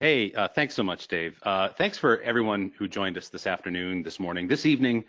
Hey, thanks so much, Dave. Thanks for everyone who joined us this afternoon, this morning, this evening,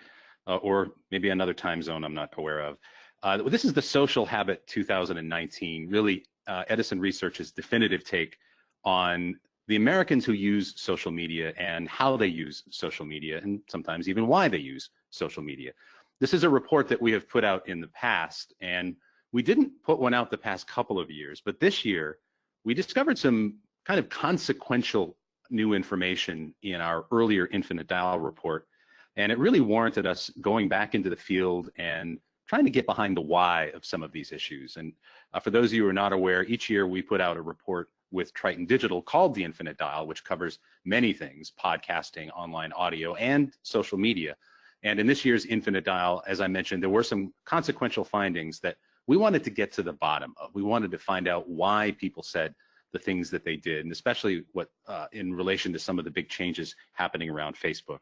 or maybe another time zone I'm not aware of. This is the Social Habit 2019, really Edison Research's definitive take on the Americans who use social media and how they use social media, and sometimes even why they use social media. This is a report that we have put out in the past, and we didn't put one out the past couple of years, but this year we discovered some kind of consequential new information in our earlier infinite dial report. And it really warranted us going back into the field and trying to get behind the why of some of these issues. And for those of you who are not aware, each year we put out a report with Triton Digital called the Infinite Dial, which covers many things: podcasting, online audio, and social media. And in this year's Infinite Dial, as I mentioned, there were some consequential findings that we wanted to get to the bottom of. We wanted to find out why people said the things that they did, and especially what in relation to some of the big changes happening around Facebook.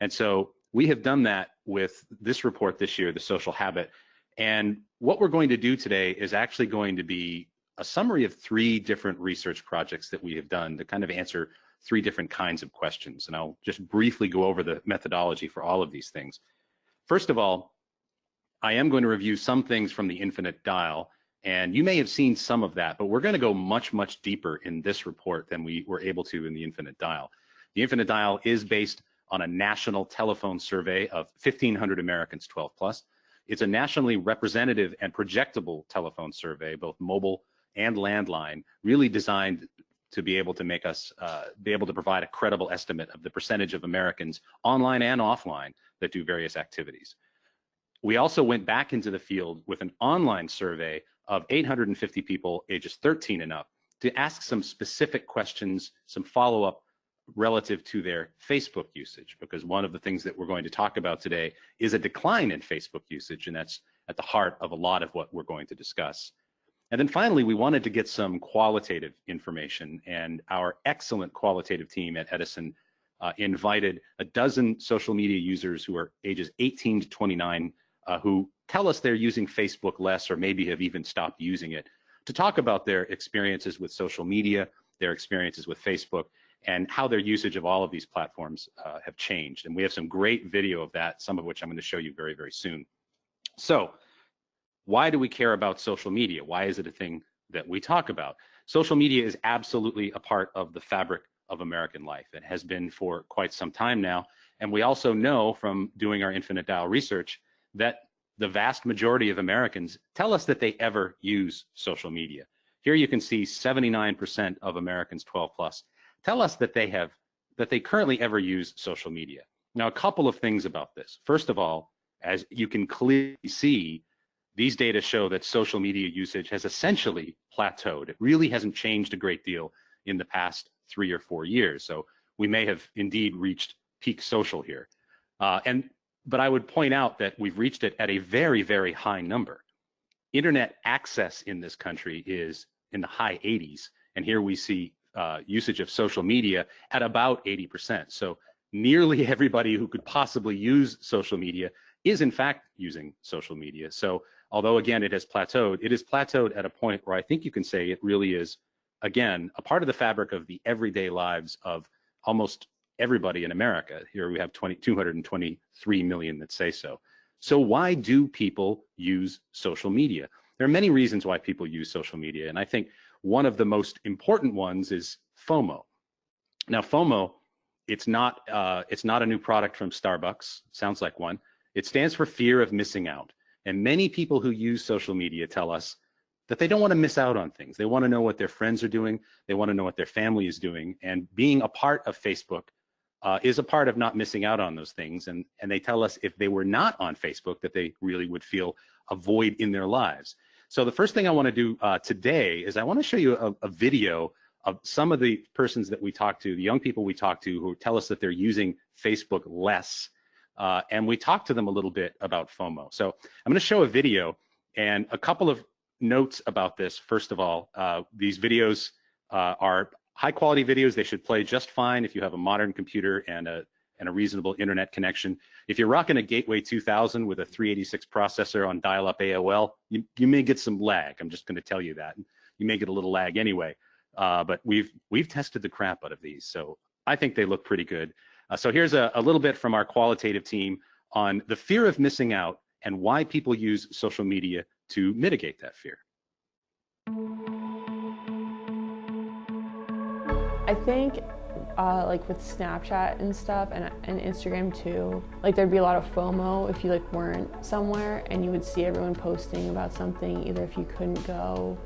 And so we have done that with this report this year, The Social Habit. And what we're going to do today is actually going to be a summary of 3 different research projects that we have done to kind of answer 3 different kinds of questions. And I'll just briefly go over the methodology for all of these things. First of all, I am going to review some things from the Infinite Dial, and you may have seen some of that, but we're going to go much, much deeper in this report than we were able to in the Infinite Dial. The Infinite Dial is based on a national telephone survey of 1,500 Americans 12 plus. It's a nationally representative and projectable telephone survey, both mobile and landline, really designed to be able to make us be able to provide a credible estimate of the percentage of Americans online and offline that do various activities. We also went back into the field with an online survey of 850 people ages 13 and up to ask some specific questions, some follow-up relative to their Facebook usage, because one of the things that we're going to talk about today is a decline in Facebook usage, and that's at the heart of a lot of what we're going to discuss. And then finally, we wanted to get some qualitative information, and our excellent qualitative team at Edison invited a dozen social media users who are ages 18 to 29 who tell us they're using Facebook less or maybe have even stopped using it, to talk about their experiences with social media, their experiences with Facebook, and how their usage of all of these platforms have changed. And we have some great video of that, some of which I'm going to show you very, very soon. So why do we care about social media? Why is it a thing that we talk about? Social media is absolutely a part of the fabric of American life. It has been for quite some time now. And we also know from doing our Infinite Dial research that the vast majority of Americans tell us that they ever use social media. Here you can see 79% of Americans 12 plus tell us that they currently ever use social media. Now, a couple of things about this. First of all, as you can clearly see, these data show that social media usage has essentially plateaued. It really hasn't changed a great deal in the past 3 or 4 years. So we may have indeed reached peak social here. But I would point out that we've reached it at a very, very high number. Internet access in this country is in the high 80s, and here we see usage of social media at about 80%. So nearly everybody who could possibly use social media is in fact using social media. So although again it has plateaued at a point where I think you can say it really is, again, a part of the fabric of the everyday lives of almost everybody in America. Here we have 223 million that say so. So why do people use social media? There are many reasons why people use social media, and I think one of the most important ones is FOMO. Now, FOMO, it's not a new product from Starbucks. Sounds like one. It stands for fear of missing out. And many people who use social media tell us that they don't want to miss out on things. They want to know what their friends are doing. They want to know what their family is doing. And being a part of Facebook is a part of not missing out on those things. And they tell us if they were not on Facebook that they really would feel a void in their lives. So the first thing I want to do today is I want to show you a video of some of the persons that we talk to, the young people we talk to who tell us that they're using Facebook less. And we talk to them a little bit about FOMO. So I'm going to show a video and a couple of notes about this. First of all, these videos are high quality videos. They should play just fine if you have a modern computer and a reasonable internet connection. If you're rocking a Gateway 2000 with a 386 processor on dial-up AOL, you may get some lag. I'm just going to tell you that. You may get a little lag anyway. but we've tested the crap out of these, so I think they look pretty good. So here's a little bit from our qualitative team on the fear of missing out and why people use social media to mitigate that fear. I think like with Snapchat and stuff and Instagram too, like there'd be a lot of FOMO if you like weren't somewhere and you would see everyone posting about something, either if you couldn't go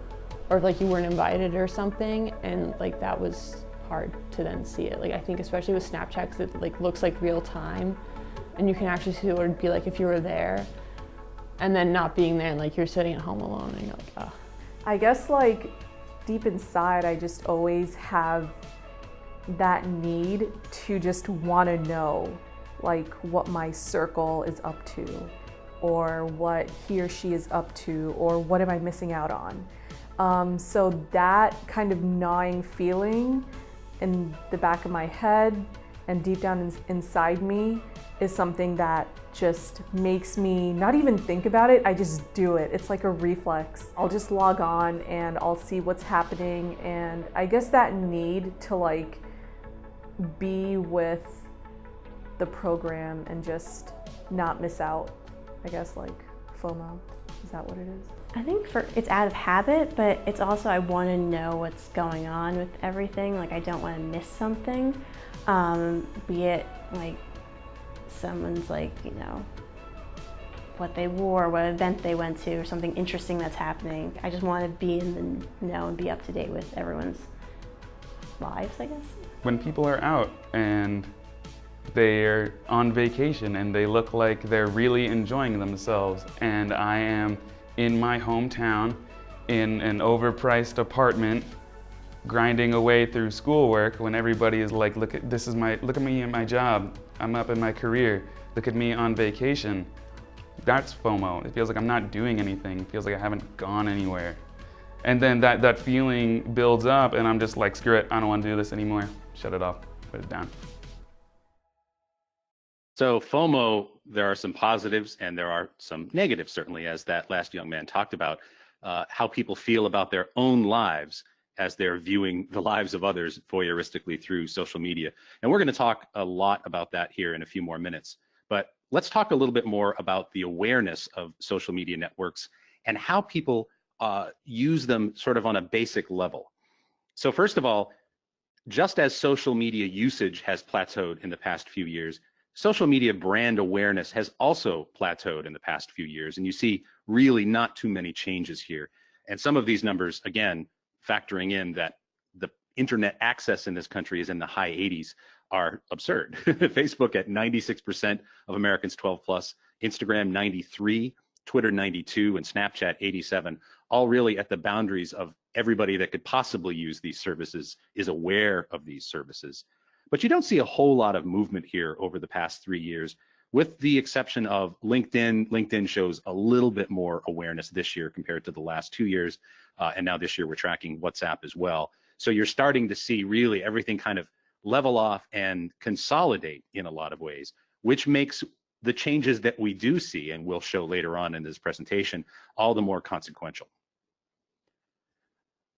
or if like you weren't invited or something, and like that was hard to then see it. Like I think especially with Snapchat, because it like looks like real time and you can actually see what it'd be like if you were there, and then not being there and like you're sitting at home alone and you're like, oh. I guess like deep inside I just always have that need to just want to know like what my circle is up to, or what he or she is up to, or what am I missing out on. So that kind of gnawing feeling in the back of my head and deep down inside me is something that just makes me not even think about it, I just do it. It's like a reflex. I'll just log on and I'll see what's happening, and I guess that need to like be with the program and just not miss out. I guess like FOMO, is that what it is? I think it's out of habit, but it's also I want to know what's going on with everything. Like I don't want to miss something, be it like someone's like, you know, what they wore, what event they went to, or something interesting that's happening. I just want to be in the know and be up to date with everyone's lives, I guess. When people are out and they're on vacation and they look like they're really enjoying themselves, and I am in my hometown in an overpriced apartment grinding away through schoolwork when everybody is like, look at me in my job, I'm up in my career, look at me on vacation. That's FOMO. It feels like I'm not doing anything. It feels like I haven't gone anywhere. And then that feeling builds up and I'm just like, screw it, I don't want to do this anymore. Shut it off, put it down. So FOMO, there are some positives and there are some negatives, certainly, as that last young man talked about, how people feel about their own lives as they're viewing the lives of others voyeuristically through social media. And we're going to talk a lot about that here in a few more minutes. But let's talk a little bit more about the awareness of social media networks and how people use them sort of on a basic level. So first of all, just as social media usage has plateaued in the past few years, social media brand awareness has also plateaued in the past few years, and you see really not too many changes here. And some of these numbers, again, factoring in that the internet access in this country is in the high 80s, are absurd. Facebook at 96% of Americans 12 plus, Instagram 93, Twitter 92, and Snapchat 87, all really at the boundaries of everybody that could possibly use these services is aware of these services. But you don't see a whole lot of movement here over the past 3 years, with the exception of LinkedIn. LinkedIn shows a little bit more awareness this year compared to the last 2 years. And now this year we're tracking WhatsApp as well. So you're starting to see really everything kind of level off and consolidate in a lot of ways, which makes the changes that we do see, and we'll show later on in this presentation, all the more consequential.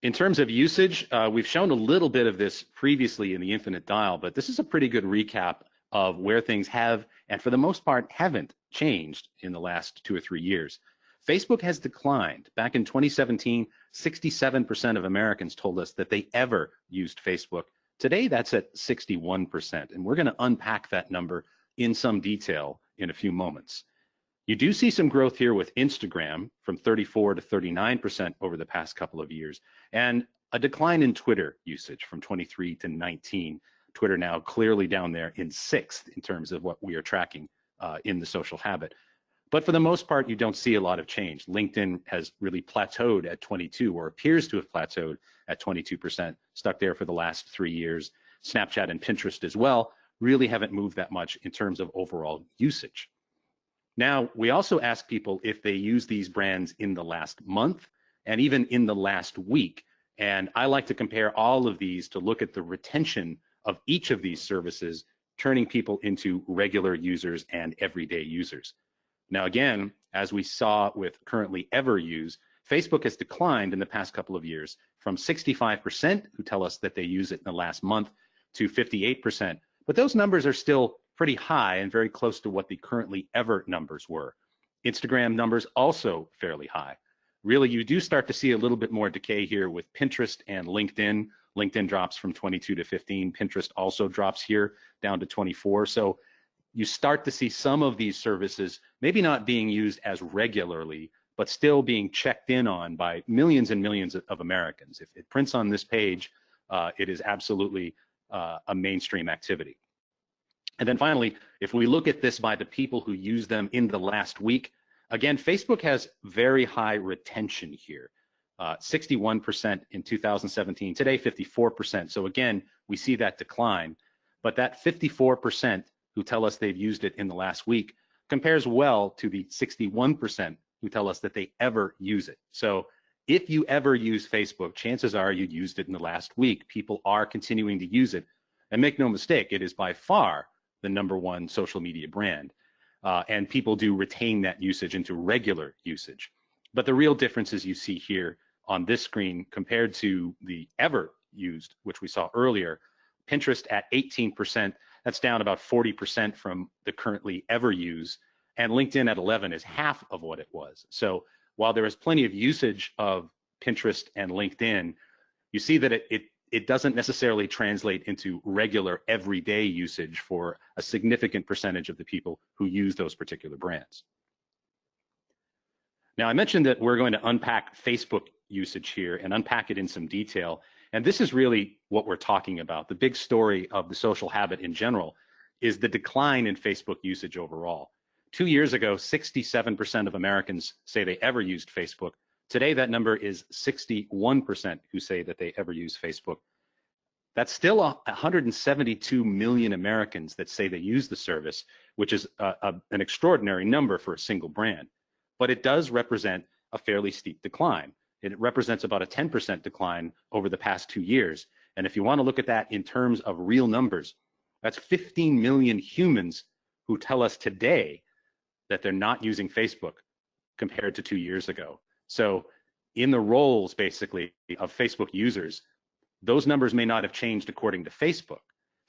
In terms of usage, we've shown a little bit of this previously in the infinite dial, but this is a pretty good recap of where things have, and for the most part, haven't changed in the last 2 or 3 years. Facebook has declined. Back in 2017, 67% of Americans told us that they ever used Facebook. Today, that's at 61%, and we're going to unpack that number in some detail in a few moments. You do see some growth here with Instagram from 34 to 39% over the past couple of years, and a decline in Twitter usage from 23 to 19. Twitter now clearly down there in 6th in terms of what we are tracking in the social habit. But for the most part, you don't see a lot of change. LinkedIn has really plateaued at 22, or appears to have plateaued at 22%, stuck there for the last 3 years. Snapchat and Pinterest as well really haven't moved that much in terms of overall usage. Now, we also ask people if they use these brands in the last month and even in the last week. And I like to compare all of these to look at the retention of each of these services, turning people into regular users and everyday users. Now, again, as we saw with currently ever use, Facebook has declined in the past couple of years from 65% who tell us that they use it in the last month to 58%. But those numbers are still pretty high and very close to what the currently ever numbers were. Instagram numbers also fairly high. Really, you do start to see a little bit more decay here with Pinterest and LinkedIn. LinkedIn drops from 22 to 15. Pinterest also drops here down to 24. So you start to see some of these services maybe not being used as regularly, but still being checked in on by millions and millions of Americans. If it prints on this page, it is absolutely a mainstream activity. And then finally, if we look at this by the people who use them in the last week, again, Facebook has very high retention here. 61% in 2017, today 54%. So again, we see that decline, but that 54% who tell us they've used it in the last week compares well to the 61% who tell us that they ever use it. So if you ever use Facebook, chances are you used it in the last week. People are continuing to use it. And make no mistake, it is by far the #1 social media brand. And people do retain that usage into regular usage. But the real differences you see here on this screen compared to the ever used, which we saw earlier, Pinterest at 18%, that's down about 40% from the currently ever use, and LinkedIn at 11 is half of what it was. So while there is plenty of usage of Pinterest and LinkedIn, you see that it doesn't necessarily translate into regular everyday usage for a significant percentage of the people who use those particular brands. Now, I mentioned that we're going to unpack Facebook usage here and unpack it in some detail. And this is really what we're talking about. The big story of the social habit in general is the decline in Facebook usage overall. 2 years ago, 67% of Americans say they ever used Facebook. Today, that number is 61% who say that they ever use Facebook. That's still 172 million Americans that say they use the service, which is an extraordinary number for a single brand. But it does represent a fairly steep decline. It represents about a 10% decline over the past 2 years. And if you want to look at that in terms of real numbers, that's 15 million humans who tell us today that they're not using Facebook compared to 2 years ago. So in the roles, basically, of Facebook users, those numbers may not have changed according to Facebook.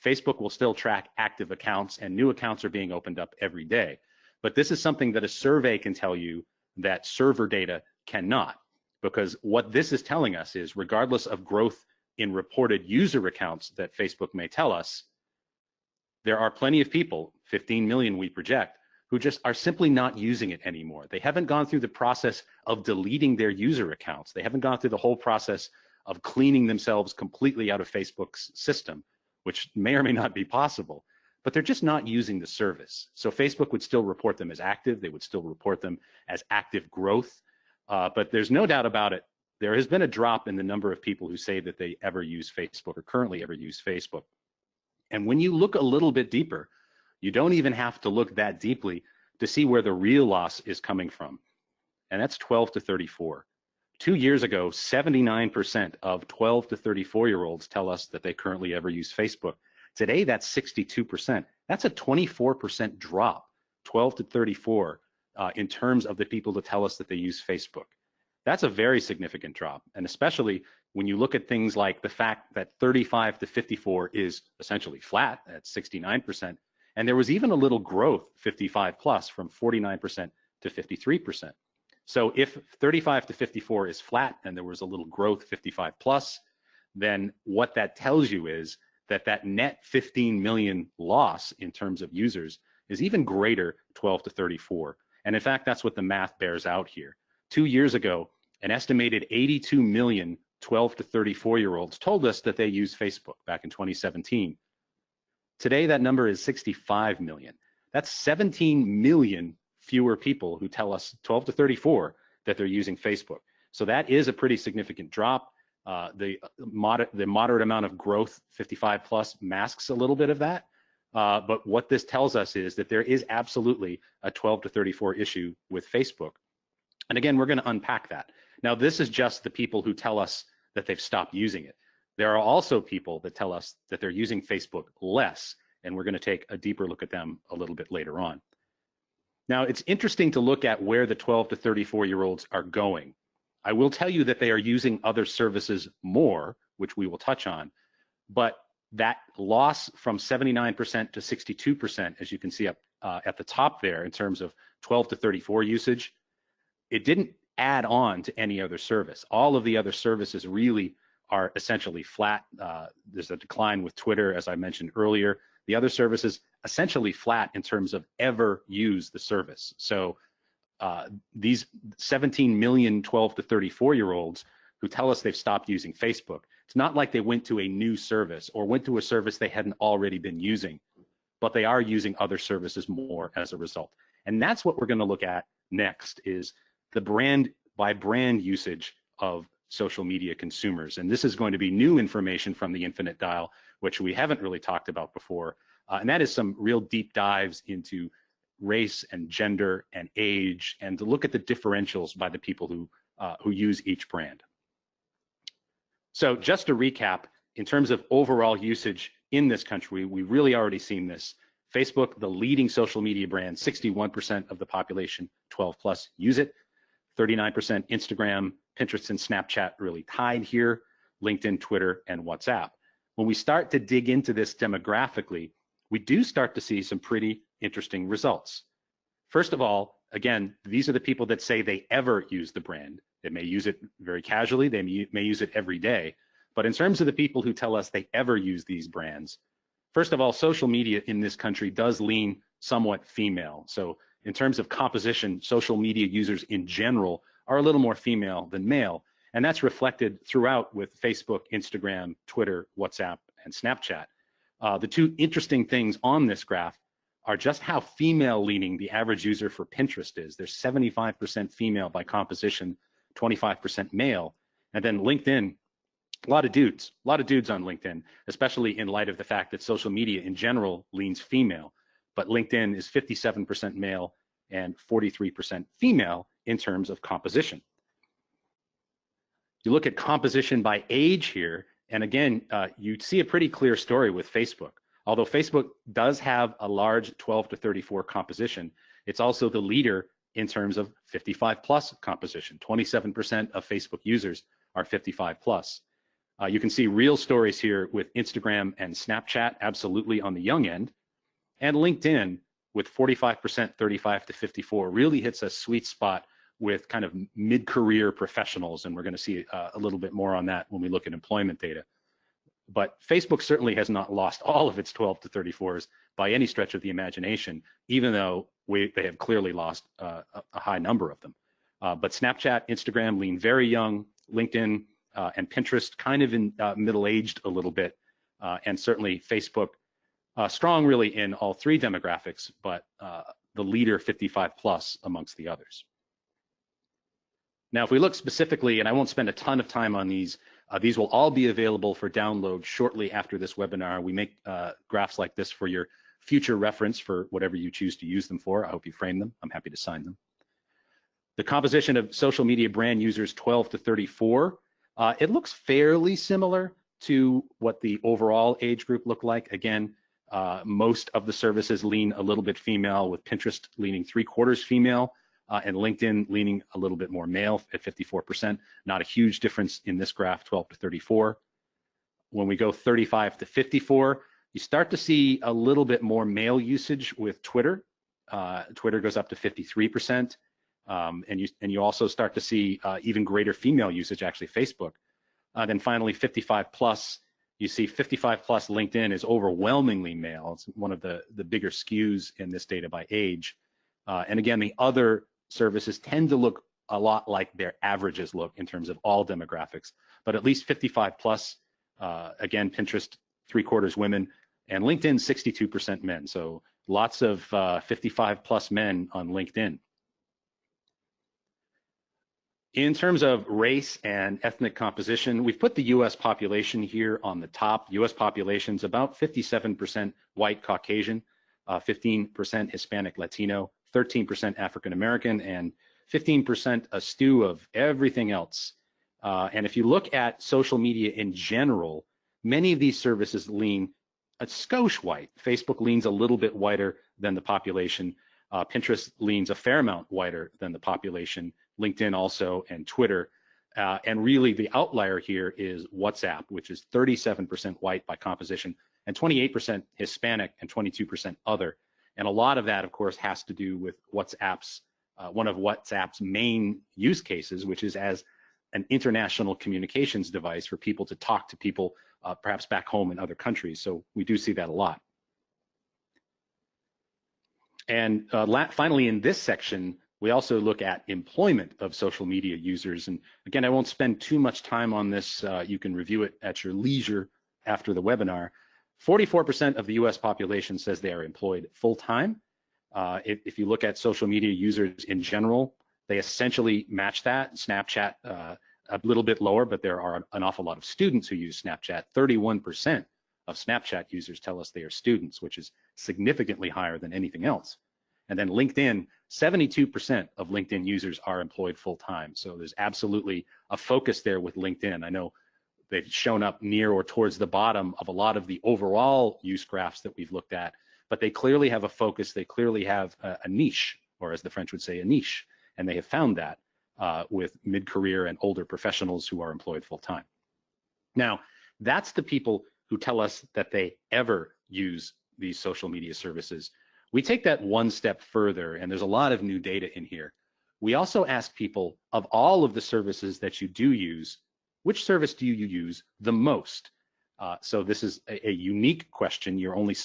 Facebook will still track active accounts, and new accounts are being opened up every day. But this is something that a survey can tell you that server data cannot, because what this is telling us is, regardless of growth in reported user accounts that Facebook may tell us, there are plenty of people, 15 million we project, who just are simply not using it anymore. They haven't gone through the process of deleting their user accounts. They haven't gone through the whole process of cleaning themselves completely out of Facebook's system, which may or may not be possible, but they're just not using the service. So Facebook would still report them as active. They would still report them as active growth. But there's no doubt about it. There has been a drop in the number of people who say that they ever use Facebook or currently ever use Facebook. And when you look a little bit deeper, you don't even have to look that deeply to see where the real loss is coming from. And that's 12 to 34. 2 years ago, 79% of 12 to 34-year-olds tell us that they currently ever use Facebook. Today, that's 62%. That's a 24% drop, 12 to 34, in terms of the people that tell us that they use Facebook. That's a very significant drop, and especially when you look at things like the fact that 35 to 54 is essentially flat at 69%, and there was even a little growth, 55 plus, from 49% to 53%. So if 35 to 54 is flat and there was a little growth, 55 plus, then what that tells you is that that net 15 million loss in terms of users is even greater, 12 to 34. And in fact, that's what the math bears out here. 2 years ago, an estimated 82 million 12 to 34-year-olds told us that they use Facebook back in 2017. Today, that number is 65 million. That's 17 million fewer people who tell us, 12 to 34, that they're using Facebook. So that is a pretty significant drop. The moderate amount of growth, 55 plus, masks a little bit of that. But what this tells us is that there is absolutely a 12 to 34 issue with Facebook. And again, we're going to unpack that. Now, this is just the people who tell us that they've stopped using it. There are also people that tell us that they're using Facebook less, and we're going to take a deeper look at them a little bit later on. Now, it's interesting to look at where the 12 to 34-year-olds are going. I will tell you that they are using other services more, which we will touch on, but that loss from 79% to 62%, as you can see up at the top there in terms of 12 to 34 usage, it didn't add on to any other service. All of the other services really are essentially flat. There's a decline with Twitter, as I mentioned earlier. The other services essentially flat in terms of ever use the service. So these 17 million 12 to 34-year-olds who tell us they've stopped using Facebook, it's not like they went to a new service or went to a service they hadn't already been using, but they are using other services more as a result. And that's what we're going to look at next, is the brand by brand usage of social media consumers. And this is going to be new information from the Infinite Dial, which we haven't really talked about before. And that is some real deep dives into race and gender and age, and to look at the differentials by the people who use each brand. So just to recap, in terms of overall usage in this country, we've really already seen this. Facebook, the leading social media brand, 61% of the population 12 plus use it. 39% Instagram, Pinterest, and Snapchat really tied here. LinkedIn, Twitter, and WhatsApp. When we start to dig into this demographically, we do start to see some pretty interesting results. First of all, again, these are the people that say they ever use the brand. They may use it very casually, they may use it every day. But in terms of the people who tell us they ever use these brands, first of all, social media in this country does lean somewhat female. So in terms of composition, social media users in general are a little more female than male. And that's reflected throughout with Facebook, Instagram, Twitter, WhatsApp, and Snapchat. The two interesting things on this graph are just how female leaning the average user for Pinterest is. There's 75% female by composition, 25% male. And then LinkedIn, a lot of dudes on LinkedIn, especially in light of the fact that social media in general leans female. But LinkedIn is 57% male and 43% female in terms of composition. You look at composition by age here, and again, you see a pretty clear story with Facebook. Although Facebook does have a large 12 to 34 composition, it's also the leader in terms of 55 plus composition. 27% of Facebook users are 55 plus. You can see real stories here with Instagram and Snapchat, absolutely on the young end. And LinkedIn with 45%, 35 to 54, really hits a sweet spot with kind of mid-career professionals. And we're going to see a little bit more on that when we look at employment data. But Facebook certainly has not lost all of its 12 to 34s by any stretch of the imagination, even though they have clearly lost a high number of them. But Snapchat, Instagram lean very young, LinkedIn and Pinterest kind of in middle-aged a little bit, and certainly Facebook strong really in all three demographics, but the leader 55 plus amongst the others. Now, if we look specifically, and I won't spend a ton of time on these will all be available for download shortly after this webinar. We make graphs like this for your future reference for whatever you choose to use them for. I hope you frame them. I'm happy to sign them. The composition of social media brand users 12 to 34, it looks fairly similar to what the overall age group looked like. Again, most of the services lean a little bit female, with Pinterest leaning 3/4 female, and LinkedIn leaning a little bit more male at 54%. Not a huge difference in this graph, 12 to 34. When we go 35 to 54, you start to see a little bit more male usage with Twitter. Twitter goes up to 53%, and you also start to see even greater female usage, actually Facebook. Then finally 55 plus, you see 55 plus LinkedIn is overwhelmingly male. It's one of the bigger skews in this data by age. And again, the other services tend to look a lot like their averages look in terms of all demographics, but at least 55 plus, again, Pinterest 3/4 women, and LinkedIn 62% men. So lots of 55 plus men on LinkedIn. In terms of race and ethnic composition, we've put the US population here on the top. US population's about 57% white Caucasian, 15% Hispanic Latino, 13% African American, and 15% a stew of everything else. And if you look at social media in general, many of these services lean a skosh white. Facebook leans a little bit whiter than the population. Pinterest leans a fair amount whiter than the population. LinkedIn also, and Twitter. And really the outlier here is WhatsApp, which is 37% white by composition and 28% Hispanic and 22% other. And a lot of that, of course, has to do with WhatsApp's, one of WhatsApp's main use cases, which is as an international communications device for people to talk to people perhaps back home in other countries. So we do see that a lot. And finally, in this section, we also look at employment of social media users. And again, I won't spend too much time on this. You can review it at your leisure after the webinar. 44% of the US population says they are employed full-time. If you look at social media users in general, they essentially match that. Snapchat, a little bit lower, but there are an awful lot of students who use Snapchat. 31% of Snapchat users tell us they are students, which is significantly higher than anything else. And then LinkedIn, 72% of LinkedIn users are employed full-time. So there's absolutely a focus there with LinkedIn. I know they've shown up near or towards the bottom of a lot of the overall use graphs that we've looked at, but they clearly have a focus. They clearly have a niche, or as the French would say, a niche. And they have found that with mid-career and older professionals who are employed full-time. Now, that's the people who tell us that they ever use these social media services. We take that one step further, and there's a lot of new data in here. We also ask people, of all of the services that you do use, which service do you use the most? So this is a unique question. You're only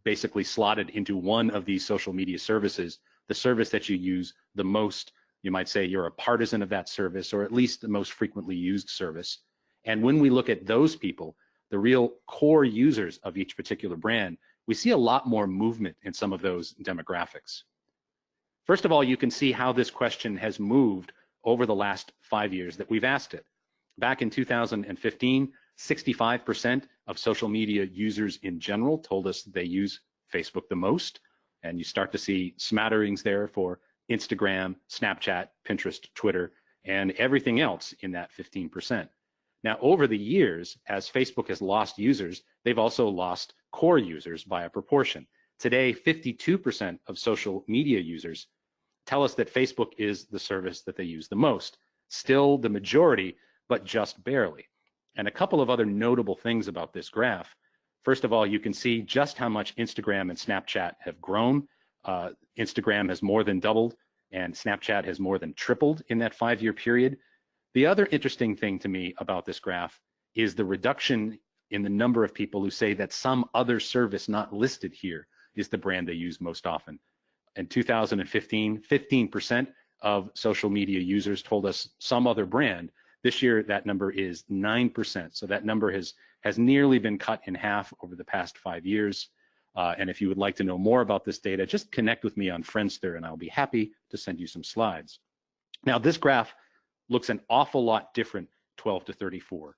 basically slotted into one of these social media services, the service that you use the most. You might say you're a partisan of that service, or at least the most frequently used service. And when we look at those people, the real core users of each particular brand, we see a lot more movement in some of those demographics. First of all, you can see how this question has moved over the last 5 years that we've asked it. Back in 2015, 65% of social media users in general told us they use Facebook the most. And you start to see smatterings there for Instagram, Snapchat, Pinterest, Twitter, and everything else in that 15%. Now, over the years, as Facebook has lost users, they've also lost core users by a proportion. Today, 52% of social media users tell us that Facebook is the service that they use the most. Still the majority, but just barely. And a couple of other notable things about this graph. First of all, you can see just how much Instagram and Snapchat have grown. Instagram has more than doubled, and Snapchat has more than tripled in that 5-year period. The other interesting thing to me about this graph is the reduction in the number of people who say that some other service not listed here is the brand they use most often. In 2015, 15% of social media users told us some other brand. This year, that number is 9%. So that number has nearly been cut in half over the past 5 years. And if you would like to know more about this data, just connect with me on Friendster, and I'll be happy to send you some slides. Now, this graph looks an awful lot different 12 to 34.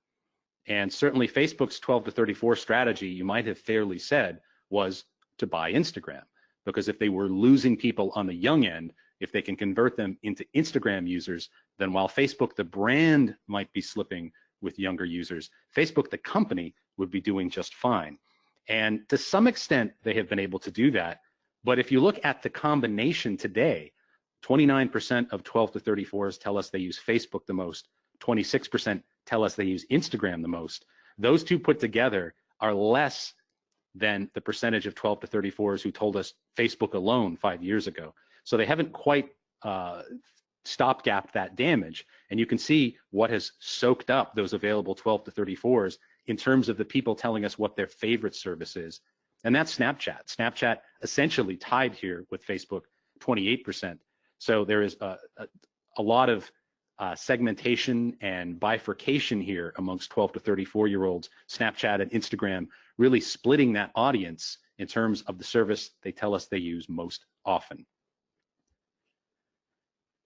And certainly Facebook's 12 to 34 strategy, you might have fairly said, was to buy Instagram. Because if they were losing people on the young end, if they can convert them into Instagram users, then while Facebook, the brand, might be slipping with younger users, Facebook, the company, would be doing just fine. And to some extent, they have been able to do that. But if you look at the combination today, 29% of 12 to 34s tell us they use Facebook the most. 26% tell us they use Instagram the most. Those two put together are less than the percentage of 12 to 34s who told us Facebook alone 5 years ago. So they haven't quite stopgapped that damage. And you can see what has soaked up those available 12 to 34s in terms of the people telling us what their favorite service is. And that's Snapchat. Snapchat essentially tied here with Facebook, 28%. So there is a lot of segmentation and bifurcation here amongst 12 to 34-year-olds, Snapchat and Instagram, really splitting that audience in terms of the service they tell us they use most often.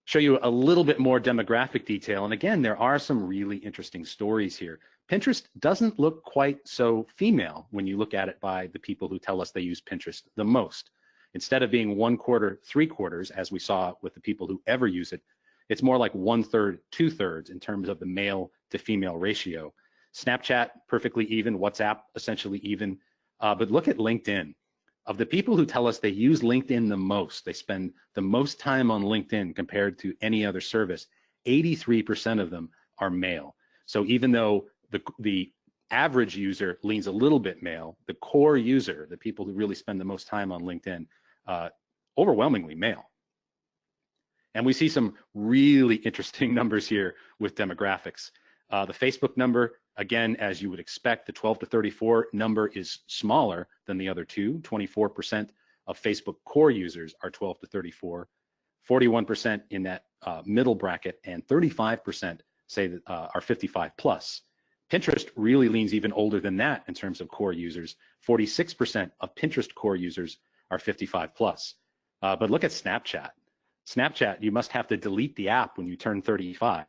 Show you a little bit more demographic detail. And again, there are some really interesting stories here. Pinterest doesn't look quite so female when you look at it by the people who tell us they use Pinterest the most. Instead of being 1/4, 3/4, as we saw with the people who ever use it, it's more like 1/3, 2/3 in terms of the male to female ratio. Snapchat, perfectly even. WhatsApp, essentially even. But look at LinkedIn. Of the people who tell us they use LinkedIn the most, they spend the most time on LinkedIn compared to any other service, 83% of them are male. So even though the average user leans a little bit male, the core user, the people who really spend the most time on LinkedIn, overwhelmingly male. And we see some really interesting numbers here with demographics. The Facebook number, again, as you would expect, the 12 to 34 number is smaller than the other two. 24% of Facebook core users are 12 to 34, 41% in that middle bracket, and 35% say that are 55 plus. Pinterest really leans even older than that in terms of core users. 46% of Pinterest core users are 55 plus. But look at Snapchat. Snapchat, you must have to delete the app when you turn 35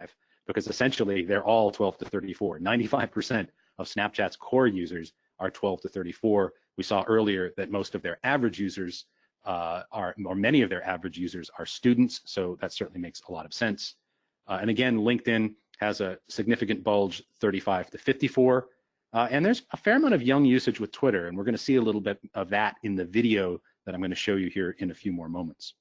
because essentially they're all 12 to 34. 95% of Snapchat's core users are 12 to 34. We saw earlier that most of their average users or many of their average users are students, so that certainly makes a lot of sense. And again, LinkedIn has a significant bulge, 35 to 54. And there's a fair amount of young usage with Twitter, and we're going to see a little bit of that in the video that I'm going to show you here in a few more moments.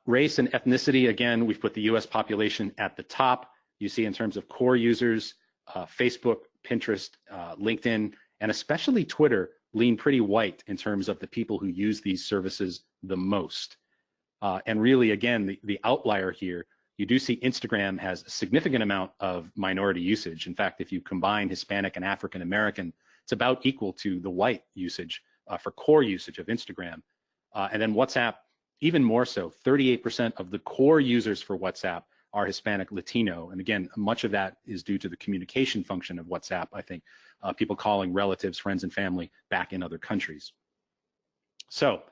Race and ethnicity, again, we've put the US population at the top. You see in terms of core users, Facebook, Pinterest, LinkedIn, and especially Twitter lean pretty white in terms of the people who use these services the most. And really, again, the outlier here, you do see Instagram has a significant amount of minority usage. In fact, if you combine Hispanic and African American, it's about equal to the white usage for core usage of Instagram. And then WhatsApp, even more so, 38% of the core users for WhatsApp are Hispanic Latino. And again, much of that is due to the communication function of WhatsApp, I think, people calling relatives, friends, and family back in other countries. So,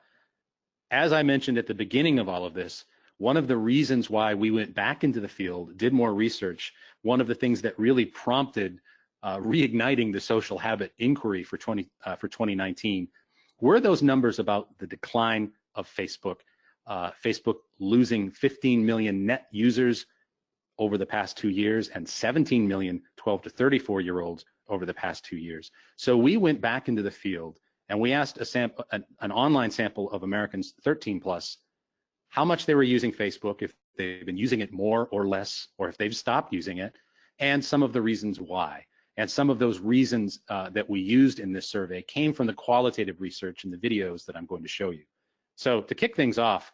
as I mentioned at the beginning of all of this, one of the reasons why we went back into the field, did more research, one of the things that really prompted reigniting the social habit inquiry for 2019 were those numbers about the decline of Facebook. Facebook losing 15 million net users over the past 2 years and 17 million 12 to 34-year-olds over the past 2 years. So we went back into the field and we asked an online sample of Americans 13 plus how much they were using Facebook, if they've been using it more or less, or if they've stopped using it, and some of the reasons why. And some of those reasons that we used in this survey came from the qualitative research in the videos that I'm going to show you. So to kick things off,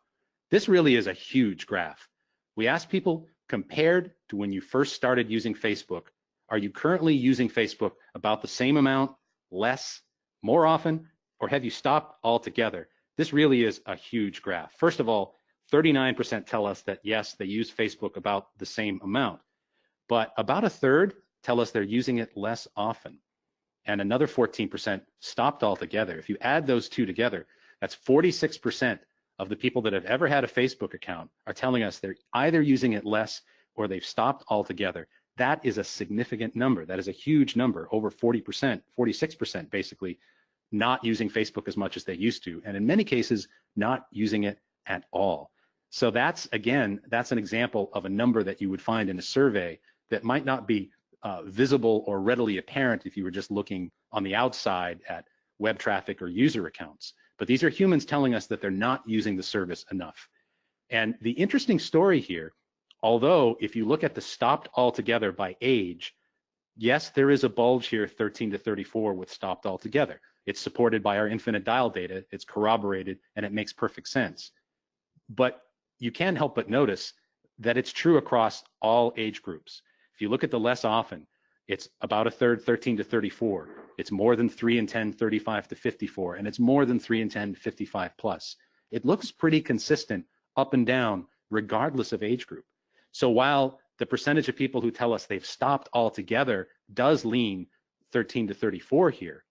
this really is a huge graph. We asked people, compared to when you first started using Facebook, are you currently using Facebook about the same amount, less, more often, or have you stopped altogether? This really is a huge graph. First of all, 39% tell us that yes, they use Facebook about the same amount, but about a third tell us they're using it less often. And another 14% stopped altogether. If you add those two together, that's 46% of the people that have ever had a Facebook account are telling us they're either using it less or they've stopped altogether. That is a significant number. That is a huge number, over 40%, 46% basically, not using Facebook as much as they used to. And in many cases, not using it at all. So that's, again, that's an example of a number that you would find in a survey that might not be visible or readily apparent if you were just looking on the outside at web traffic or user accounts. But these are humans telling us that they're not using the service enough. And the interesting story here, although if you look at the stopped altogether by age, yes, there is a bulge here, 13 to 34 with stopped altogether. It's supported by our infinite dial data, it's corroborated, and it makes perfect sense. But you can't help but notice that it's true across all age groups. If you look at the less often, it's about a third, 13 to 34. It's more than 3 in 10, 35 to 54, and it's more than 3 in 10, 55 plus. It looks pretty consistent up and down, regardless of age group. So while the percentage of people who tell us they've stopped altogether does lean 13 to 34 here,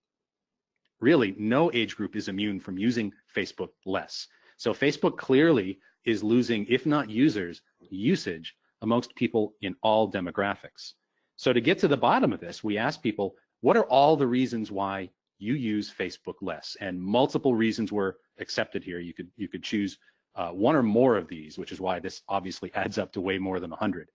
really no age group is immune from using Facebook less. So Facebook clearly is losing, if not users, usage amongst people in all demographics. So to get to the bottom of this, we asked people, what are all the reasons why you use Facebook less? And multiple reasons were accepted here. You could choose one or more of these, which is why this obviously adds up to way more than 100.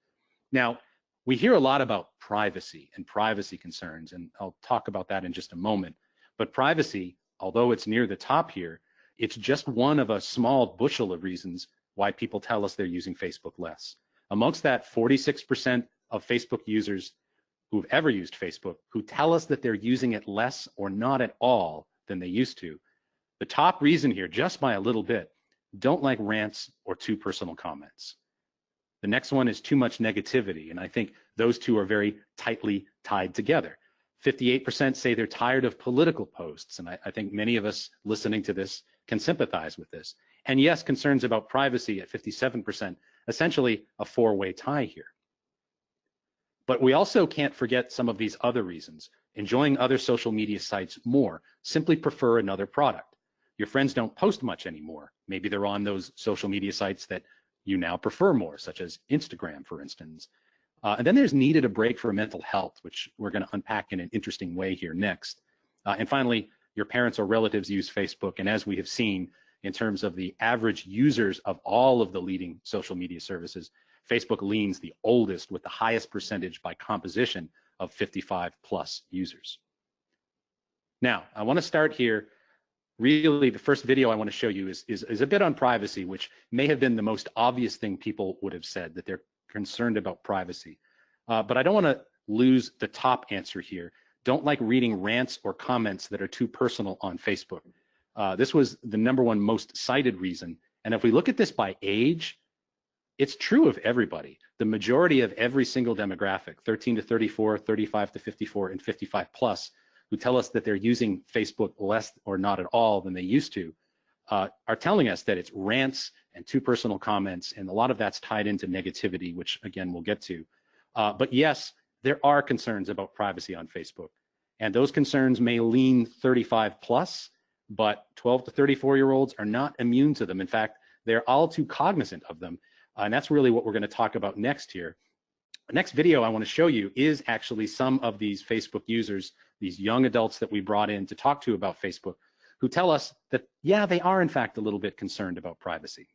Now, we hear a lot about privacy and privacy concerns, and I'll talk about that in just a moment. But privacy, although it's near the top here, it's just one of a small bushel of reasons why people tell us they're using Facebook less. Amongst that, 46% of Facebook users who've ever used Facebook who tell us that they're using it less or not at all than they used to. The top reason here, just by a little bit, don't like rants or too personal comments. The next one is too much negativity, and I think those two are very tightly tied together. 58% say they're tired of political posts, and I think many of us listening to this can sympathize with this. And yes, concerns about privacy at 57%, essentially a four-way tie here. But we also can't forget some of these other reasons. Enjoying other social media sites more, simply prefer another product. Your friends don't post much anymore. Maybe they're on those social media sites that you now prefer more, such as Instagram, for instance. And then there's needed a break for mental health, which we're going to unpack in an interesting way here next. And finally, your parents or relatives use Facebook. And as we have seen in terms of the average users of all of the leading social media services, Facebook leans the oldest with the highest percentage by composition of 55 plus users. Now, I want to start here. Really, the first video I want to show you is a bit on privacy, which may have been the most obvious thing people would have said, that they're concerned about privacy. But I don't want to lose the top answer here. Don't like reading rants or comments that are too personal on Facebook. This was the #1 most cited reason. And if we look at this by age, it's true of everybody. The majority of every single demographic, 13 to 34, 35 to 54, and 55 plus, who tell us that they're using Facebook less or not at all than they used to, are telling us that it's rants and too personal comments, and a lot of that's tied into negativity, which again, we'll get to. But yes, there are concerns about privacy on Facebook, and those concerns may lean 35 plus, but 12 to 34-year-olds are not immune to them. In fact, they're all too cognizant of them. And that's really what we're going to talk about next here. The next video I want to show you is actually some of these Facebook users, these young adults that we brought in to talk to about Facebook, who tell us that, yeah, they are in fact a little bit concerned about privacy.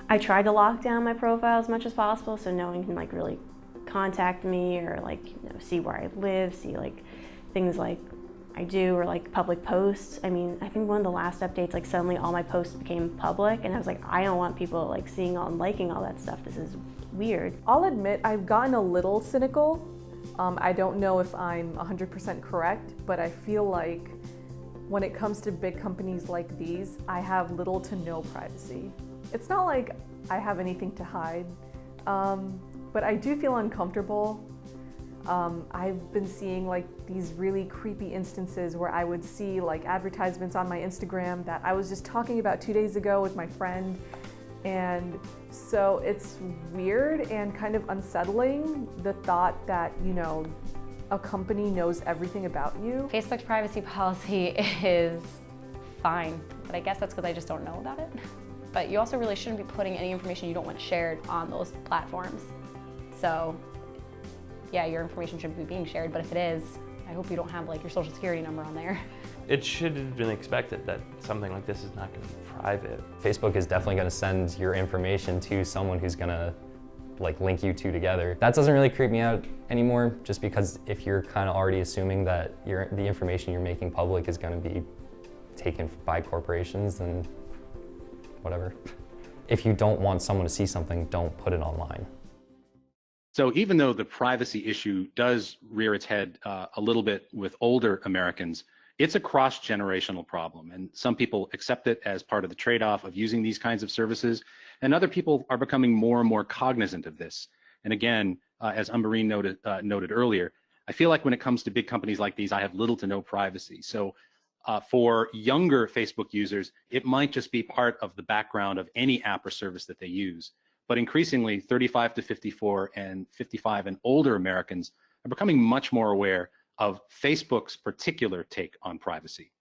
I tried to lock down my profile as much as possible so no one can like really contact me or like, you know, see where I live, see like things like I do, or like public posts. I mean, I think one of the last updates, like suddenly all my posts became public, and I was like, I don't want people like seeing all and liking all that stuff. This is weird. I'll admit I've gotten a little cynical. I don't know if I'm 100% correct, but I feel like when it comes to big companies like these, I have little to no privacy. It's not like I have anything to hide, but I do feel uncomfortable. I've been seeing like these really creepy instances where I would see like advertisements on my Instagram that I was just talking about 2 days ago with my friend. And so it's weird and kind of unsettling, the thought that, you know, a company knows everything about you. Facebook's privacy policy is fine, but I guess that's because I just don't know about it. But you also really shouldn't be putting any information you don't want shared on those platforms. So yeah, your information shouldn't be being shared, but if it is, I hope you don't have like your social security number on there. It should have been expected that something like this is not going to be private. Facebook is definitely going to send your information to someone who's going to like link you two together. That doesn't really creep me out anymore, just because if you're kind of already assuming that the information you're making public is going to be taken by corporations, then whatever. If you don't want someone to see something, don't put it online. So even though the privacy issue does rear its head a little bit with older Americans, it's a cross-generational problem. And some people accept it as part of the trade-off of using these kinds of services. And other people are becoming more and more cognizant of this. And again, as Umberine noted earlier, I feel like when it comes to big companies like these, I have little to no privacy. So for younger Facebook users, it might just be part of the background of any app or service that they use. But increasingly, 35 to 54 and 55 and older Americans are becoming much more aware of Facebook's particular take on privacy.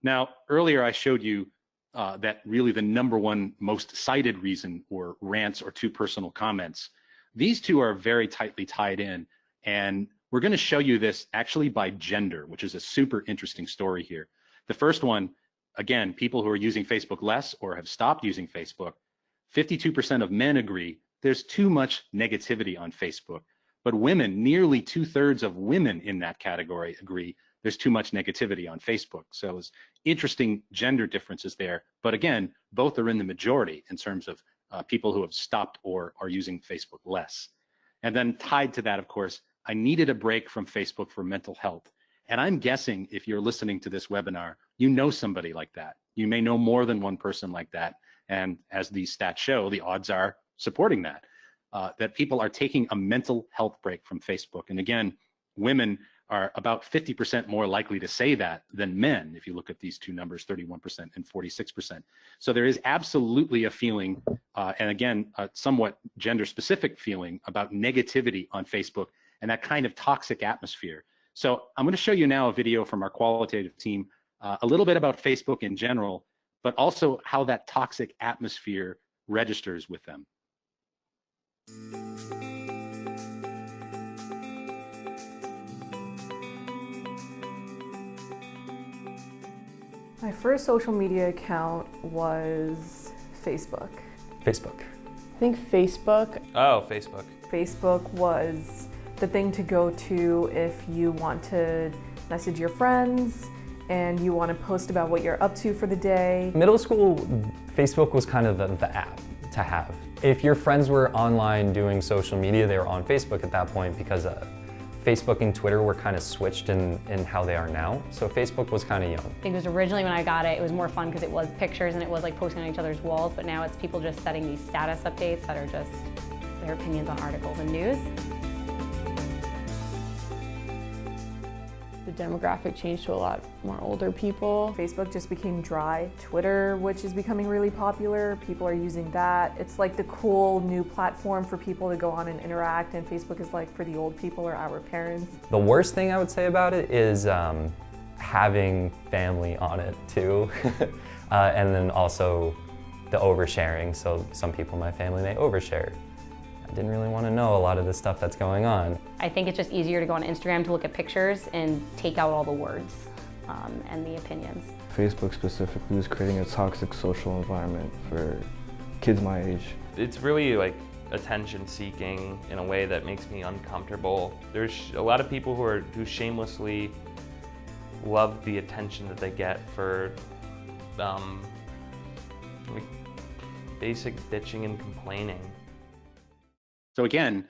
Now, earlier I showed you that really the #1 most cited reason were rants or too personal comments. These two are very tightly tied in, and we're going to show you this actually by gender, which is a super interesting story here. The first one, again, people who are using Facebook less or have stopped using Facebook, 52% of men agree there's too much negativity on Facebook. But women, nearly 2/3 of women in that category agree there's too much negativity on Facebook. So it's interesting gender differences there. But again, both are in the majority in terms of people who have stopped or are using Facebook less. And then tied to that, of course, I needed a break from Facebook for mental health. And I'm guessing if you're listening to this webinar, you know somebody like that. You may know more than one person like that. And as these stats show, the odds are supporting that, that people are taking a mental health break from Facebook. And again, women are about 50% more likely to say that than men, if you look at these two numbers, 31% and 46%. So there is absolutely a feeling, and again, a somewhat gender-specific feeling about negativity on Facebook and that kind of toxic atmosphere. So I'm going to show you now a video from our qualitative team, a little bit about Facebook in general, but also how that toxic atmosphere registers with them. My first social media account was Facebook. Facebook. I think Facebook. Oh, Facebook. Facebook was the thing to go to if you want to message your friends and you want to post about what you're up to for the day. Middle school, Facebook was kind of the app to have. If your friends were online doing social media, they were on Facebook at that point because Facebook and Twitter were kind of switched in how they are now. So Facebook was kind of young. I think it was originally when I got it, it was more fun because it was pictures and it was like posting on each other's walls, but now it's people just setting these status updates that are just their opinions on articles and news. The demographic changed to a lot more older people. Facebook just became dry. Twitter, which is becoming really popular, people are using that. It's like the cool new platform for people to go on and interact, and Facebook is like for the old people or our parents. The worst thing I would say about it is having family on it too. And then also the oversharing. So some people in my family may overshare. I didn't really want to know a lot of the stuff that's going on. I think it's just easier to go on Instagram to look at pictures and take out all the words and the opinions. Facebook specifically was creating a toxic social environment for kids my age. It's really like attention seeking in a way that makes me uncomfortable. There's a lot of people who shamelessly love the attention that they get for like basic bitching and complaining. So again,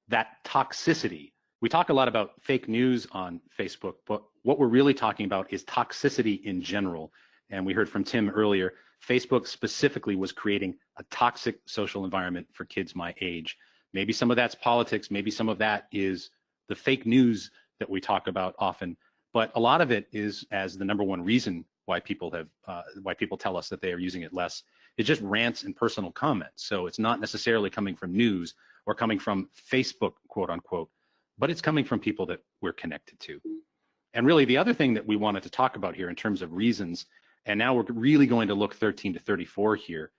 that toxicity. We talk a lot about fake news on Facebook, but what we're really talking about is toxicity in general. And we heard from Tim earlier, Facebook specifically was creating a toxic social environment for kids my age. Maybe some of that's politics, maybe some of that is the fake news that we talk about often, but a lot of it is, as the number one reason why people tell us that they are using it less, is just rants and personal comments. So it's not necessarily coming from news or coming from Facebook, quote unquote, but it's coming from people that we're connected to. And really the other thing that we wanted to talk about here in terms of reasons, and now we're really going to look 13 to 34 here.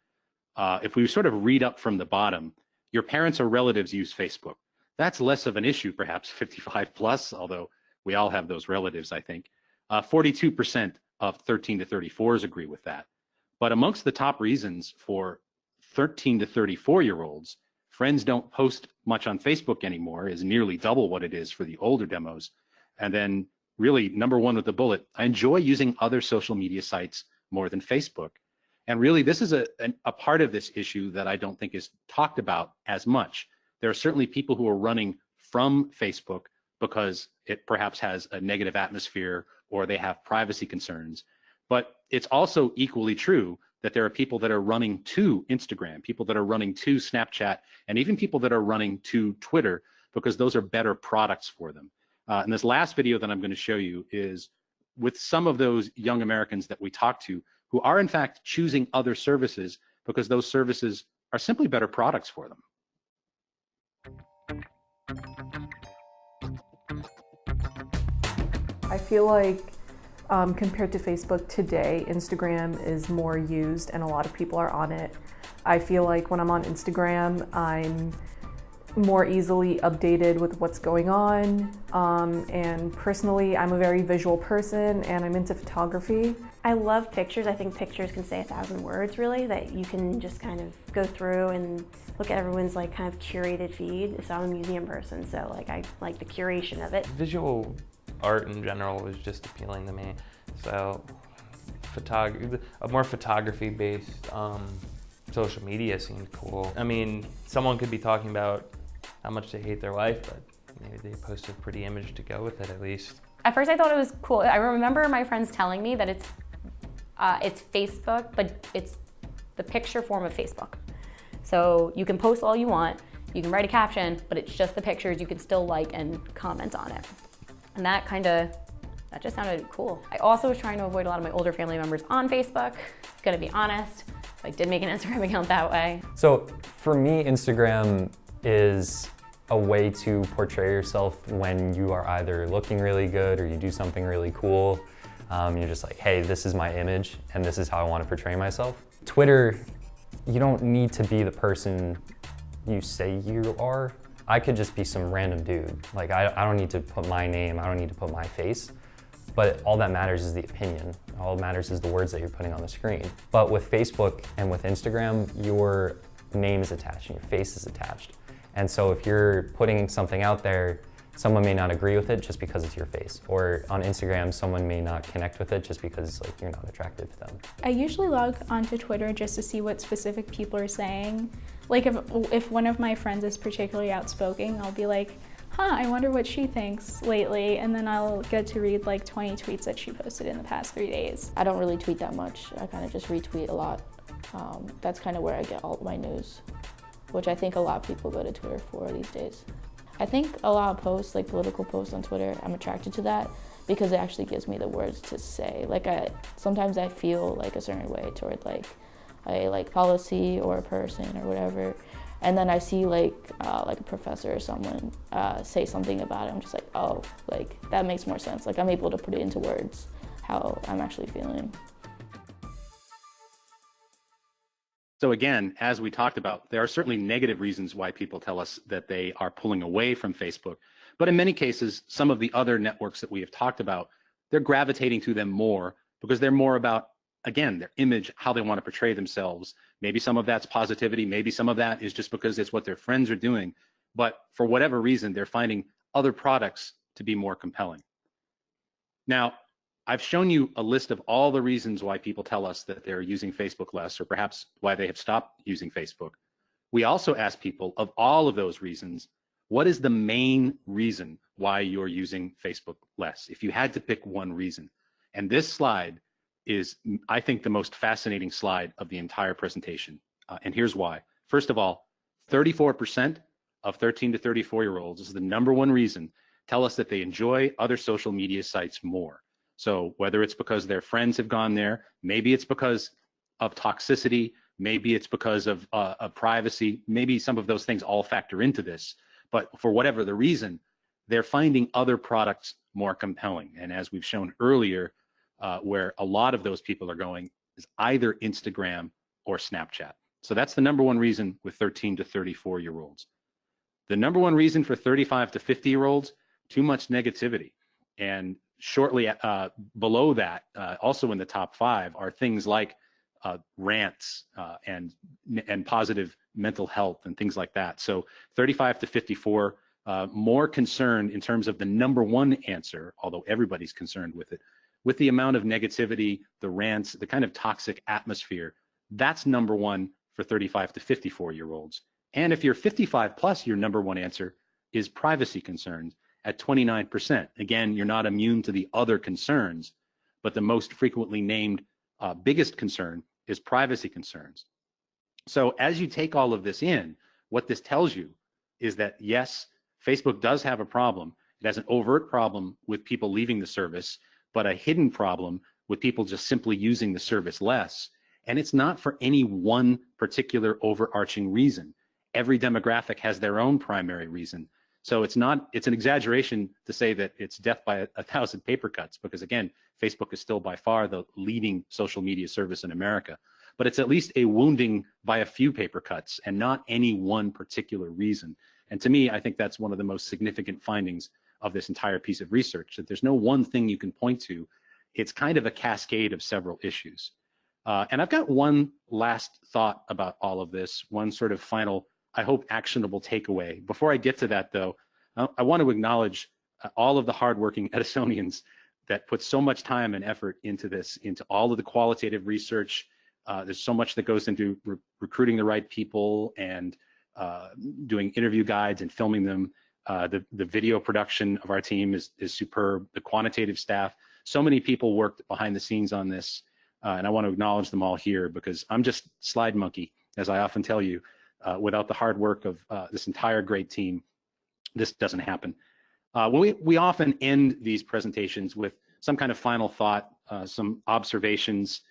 If we sort of read up from the bottom, your parents or relatives use Facebook. That's less of an issue, perhaps 55 plus, although we all have those relatives, I think. 42% of 13 to 34s agree with that. But amongst the top reasons for 13 to 34-year-olds, friends don't post much on Facebook anymore is nearly double what it is for the older demos. And then really number one with the bullet, I enjoy using other social media sites more than Facebook. And really this is a part of this issue that I don't think is talked about as much. There are certainly people who are running from Facebook because it perhaps has a negative atmosphere or they have privacy concerns. But it's also equally true that there are people that are running to Instagram, people that are running to Snapchat, and even people that are running to Twitter because those are better products for them. And this last video that I'm going to show you is with some of those young Americans that we talk to who are in fact choosing other services because those services are simply better products for them. I feel like compared to Facebook today, Instagram is more used and a lot of people are on it. I feel like when I'm on Instagram, I'm more easily updated with what's going on. And personally, I'm a very visual person and I'm into photography. I love pictures. I think pictures can say 1,000 words really, that you can just kind of go through and look at everyone's like kind of curated feed. So I'm a museum person, so like I like the curation of it. Visual art in general was just appealing to me. So a more photography-based social media seemed cool. I mean, someone could be talking about how much they hate their life, but maybe they post a pretty image to go with it at least. At first I thought it was cool. I remember my friends telling me that it's Facebook, but it's the picture form of Facebook. So you can post all you want, you can write a caption, but it's just the pictures. You can still like and comment on it. And that just sounded cool. I also was trying to avoid a lot of my older family members on Facebook, gonna be honest. So I did make an Instagram account that way. So for me, Instagram is a way to portray yourself when you are either looking really good or you do something really cool. You're just like, hey, this is my image and this is how I want to portray myself. Twitter, you don't need to be the person you say you are. I could just be some random dude. Like, I don't need to put my name, I don't need to put my face, but all that matters is the opinion. All that matters is the words that you're putting on the screen. But with Facebook and with Instagram, your name is attached and your face is attached. And so if you're putting something out there, someone may not agree with it just because it's your face. Or on Instagram, someone may not connect with it just because like you're not attractive to them. I usually log onto Twitter just to see what specific people are saying. Like if one of my friends is particularly outspoken, I'll be like, I wonder what she thinks lately. And then I'll get to read like 20 tweets that she posted in the past 3 days. I don't really tweet that much. I kind of just retweet a lot. That's kind of where I get all my news, which I think a lot of people go to Twitter for these days. I think a lot of posts, like political posts on Twitter, I'm attracted to that because it actually gives me the words to say. Like sometimes I feel like a certain way toward like a policy or a person or whatever, and then I see like a professor or someone say something about it. I'm just like, oh, like that makes more sense. Like I'm able to put it into words how I'm actually feeling. So again, as we talked about, there are certainly negative reasons why people tell us that they are pulling away from Facebook. But in many cases, some of the other networks that we have talked about, they're gravitating to them more because they're more about, again, their image, how they want to portray themselves. Maybe some of that's positivity. Maybe some of that is just because it's what their friends are doing. But for whatever reason, they're finding other products to be more compelling. Now, I've shown you a list of all the reasons why people tell us that they're using Facebook less, or perhaps why they have stopped using Facebook. We also ask people, of all of those reasons, what is the main reason why you're using Facebook less? If you had to pick one reason. And this slide is, I think, the most fascinating slide of the entire presentation. And here's why. First of all, 34% of 13 to 34-year-olds, this is the #1 reason, tell us that they enjoy other social media sites more. So whether it's because their friends have gone there, maybe it's because of toxicity, maybe it's because of privacy, maybe some of those things all factor into this. But for whatever the reason, they're finding other products more compelling. And as we've shown earlier, where a lot of those people are going is either Instagram or Snapchat. So that's the #1 reason with 13 to 34-year-olds. The #1 reason for 35 to 50-year-olds, too much negativity. And shortly below that, also in the top 5, are things like rants and positive mental health and things like that. So 35 to 54, more concerned in terms of the #1 answer, although everybody's concerned with it, with the amount of negativity, the rants, the kind of toxic atmosphere. That's #1 for 35 to 54-year-olds. And if you're 55 plus, your #1 answer is privacy concerns at 29%. Again, you're not immune to the other concerns, but the most frequently named biggest concern is privacy concerns. So as you take all of this in, what this tells you is that yes, Facebook does have a problem. It has an overt problem with people leaving the service, but a hidden problem with people just simply using the service less. And it's not for any one particular overarching reason. Every demographic has their own primary reason. So it's an exaggeration to say that it's death by a thousand paper cuts, because again, Facebook is still by far the leading social media service in America. But it's at least a wounding by a few paper cuts and not any one particular reason. And to me, I think that's one of the most significant findings of this entire piece of research, that there's no one thing you can point to. It's kind of a cascade of several issues. And I've got one last thought about all of this, one sort of final, I hope, actionable takeaway. Before I get to that, though, I want to acknowledge all of the hardworking Edisonians that put so much time and effort into this, into all of the qualitative research. There's so much that goes into recruiting the right people and doing interview guides and filming them. The video production of our team is superb. The quantitative staff, so many people worked behind the scenes on this, and I want to acknowledge them all here because I'm just slide monkey, as I often tell you. Without the hard work of this entire great team, this doesn't happen. We often end these presentations with some kind of final thought, some observations,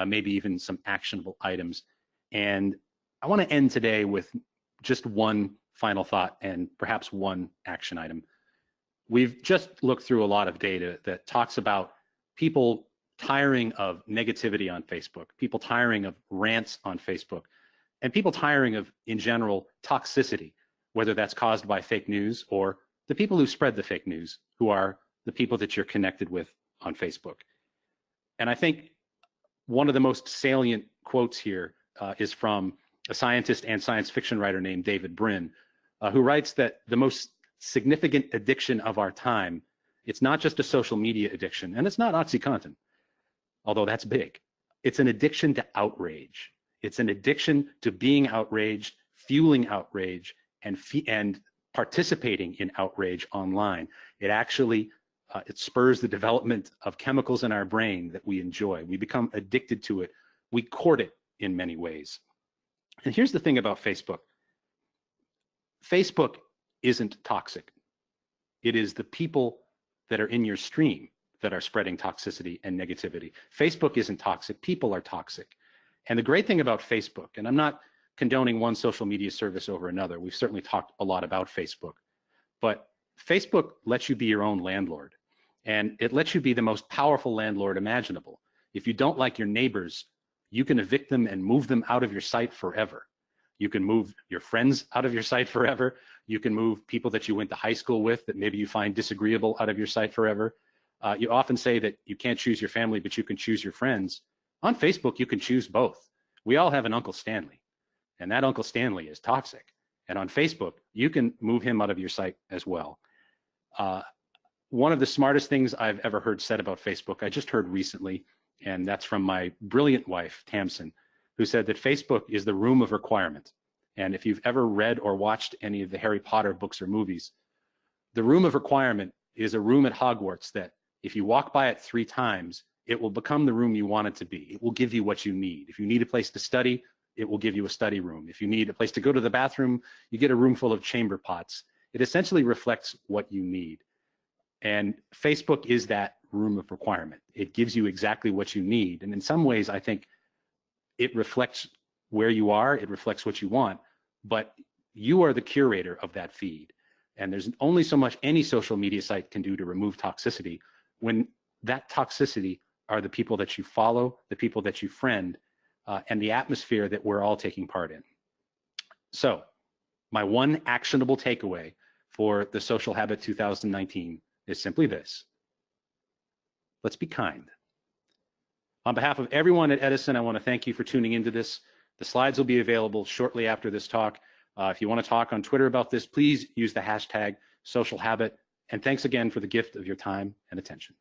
maybe even some actionable items. And I want to end today with just one final thought and perhaps one action item. We've just looked through a lot of data that talks about people tiring of negativity on Facebook, people tiring of rants on Facebook, and people tiring of, in general, toxicity, whether that's caused by fake news or the people who spread the fake news, who are the people that you're connected with on Facebook. And I think one of the most salient quotes here is from a scientist and science fiction writer named David Brin, who writes that the most significant addiction of our time, it's not just a social media addiction, and it's not OxyContin, although that's big. It's an addiction to outrage. It's an addiction to being outraged, fueling outrage, and participating in outrage online. It actually it spurs the development of chemicals in our brain that we enjoy. We become addicted to it. We court it in many ways. And here's the thing about Facebook. Facebook isn't toxic. It is the people that are in your stream that are spreading toxicity and negativity. Facebook isn't toxic. People are toxic. And the great thing about Facebook, and I'm not condoning one social media service over another. We've certainly talked a lot about Facebook, but Facebook lets you be your own landlord, and it lets you be the most powerful landlord imaginable. If you don't like your neighbors, you can evict them and move them out of your site forever. You can move your friends out of your site forever. You can move people that you went to high school with that maybe you find disagreeable out of your site forever. You often say that you can't choose your family, but you can choose your friends. On Facebook, you can choose both. We all have an Uncle Stanley, and that Uncle Stanley is toxic. And on Facebook, you can move him out of your site as well. One of the smartest things I've ever heard said about Facebook, I just heard recently, and that's from my brilliant wife, Tamsin, who said that Facebook is the room of requirement. And if you've ever read or watched any of the Harry Potter books or movies, the room of requirement is a room at Hogwarts that if you walk by it 3 times, it will become the room you want it to be. It will give you what you need. If you need a place to study, it will give you a study room. If you need a place to go to the bathroom, you get a room full of chamber pots. It essentially reflects what you need. And Facebook is that room of requirement. It gives you exactly what you need. And in some ways, I think it reflects where you are, it reflects what you want, but you are the curator of that feed. And there's only so much any social media site can do to remove toxicity when that toxicity are the people that you follow, the people that you friend, and the atmosphere that we're all taking part in. So my one actionable takeaway for the Social Habit 2019 is simply this: let's be kind. On behalf of everyone at Edison, I want to thank you for tuning into this. The slides will be available shortly after this talk. If you want to talk on Twitter about this, please use the hashtag #SocialHabit. And thanks again for the gift of your time and attention.